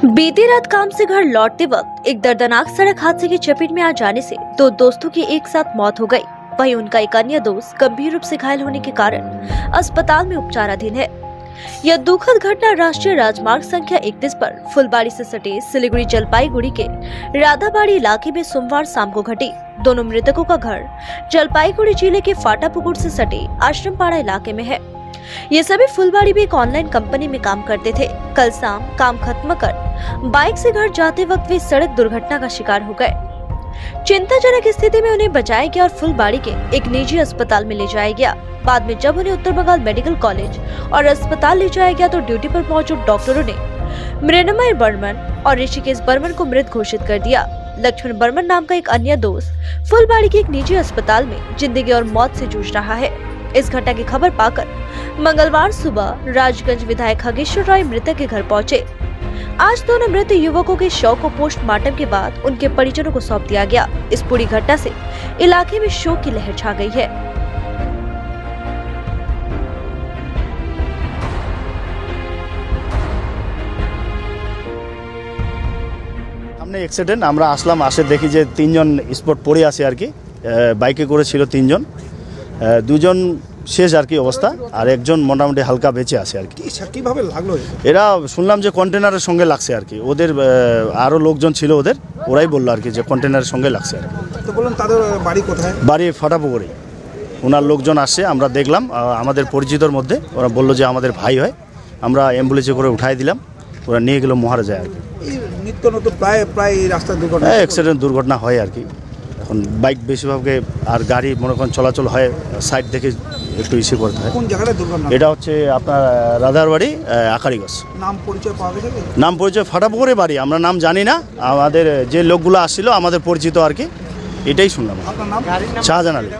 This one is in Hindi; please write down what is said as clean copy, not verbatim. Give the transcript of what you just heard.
बीती रात काम से घर लौटते वक्त एक दर्दनाक सड़क हादसे की चपेट में आ जाने से दो दोस्तों की एक साथ मौत हो गई। वहीं उनका एक अन्य दोस्त गंभीर रूप से घायल होने के कारण अस्पताल में उपचाराधीन है। यह दुखद घटना राष्ट्रीय राजमार्ग संख्या 31 पर फुलबाड़ी से सटे सिलीगुड़ी जलपाईगुड़ी के राधाबाड़ी इलाके में सोमवार शाम को घटी। दोनों मृतकों का घर जलपाईगुड़ी जिले के फाटापुकुर से सटे आश्रमपाड़ा इलाके में है। ये सभी फुलबाड़ी में एक ऑनलाइन कंपनी में काम करते थे। कल शाम काम खत्म कर बाइक से घर जाते वक्त वे सड़क दुर्घटना का शिकार हो गए। चिंताजनक स्थिति में उन्हें बचाया गया और फुलबाड़ी के एक निजी अस्पताल में ले जाया गया। बाद में जब उन्हें उत्तर बंगाल मेडिकल कॉलेज और अस्पताल ले जाया गया तो ड्यूटी पर मौजूद डॉक्टरों ने मृण्मय बर्मन और ऋषिकेश बर्मन को मृत घोषित कर दिया। लक्ष्मण बर्मन नाम का एक अन्य दोस्त फुलबाड़ी के एक निजी अस्पताल में जिंदगी और मौत से जूझ रहा है। इस घटना की खबर पाकर मंगलवार सुबह राजगंज विधायक खगेश्वर राय मृतक के घर पहुंचे। आज दोनों मृत युवकों के शव को पोस्टमार्टम के बाद उनके परिजनों को सौंप दिया गया। इस पूरी घटना से इलाके में शोक की लहर छा गई है। हमने एक्सीडेंट আমরা আসলাম আসে দেখি যে তিনজন স্পট পড়ে আছে আর কি বাইকে করে ছিল তিনজন দুজন শেষ আর কি অবস্থা আর একজন মোটামুটি হালকা বেঁচে আছে আর কি কিভাবে লাগলো এরা শুনলাম যে কন্টেনারের সঙ্গে লাগছে আর কি ওদের আরো লোকজন ছিল ওদের ওরাই বলল আর কি যে কন্টেনারের সঙ্গে লাগছে আর কি তো বললাম তাদের বাড়ি কোথায় বাড়ি ফাটাপুকুরে ওনার লোকজন আসে আমরা দেখলাম আমাদের পরিচিতর মধ্যে ওরা বলল যে আমাদের ভাই হয় আমরা অ্যাম্বুলেন্সে করে উঠাই দিলাম ওরা নিয়ে গেল মহারাজায় আর কি নিত্য নতুন প্রায় রাস্তায় দুর্ঘটনা অ্যাক্সিডেন্ট দুর্ঘটনা হয় আর কি এখন বাইক বেশিরভাগে আর গাড়ি মনে করেন চলাচল হয় সাইড দেখে একটু ইস্যু করতে হয়। কোন জায়গায় দুর্ঘটনা এটা হচ্ছে আপনার রাধারবাড়ি আকারিগঞ্জ। নাম পরিচয় পাওয়া গেছে নাম পরিচয় ফাটাপুকুরে বাড়ি আমরা নাম জানি না আমাদের যে লোকগুলো আসছিল আমাদের পরিচিত আর কি এটাই শুনলাম। আপনার নাম শাহজাহান আলী।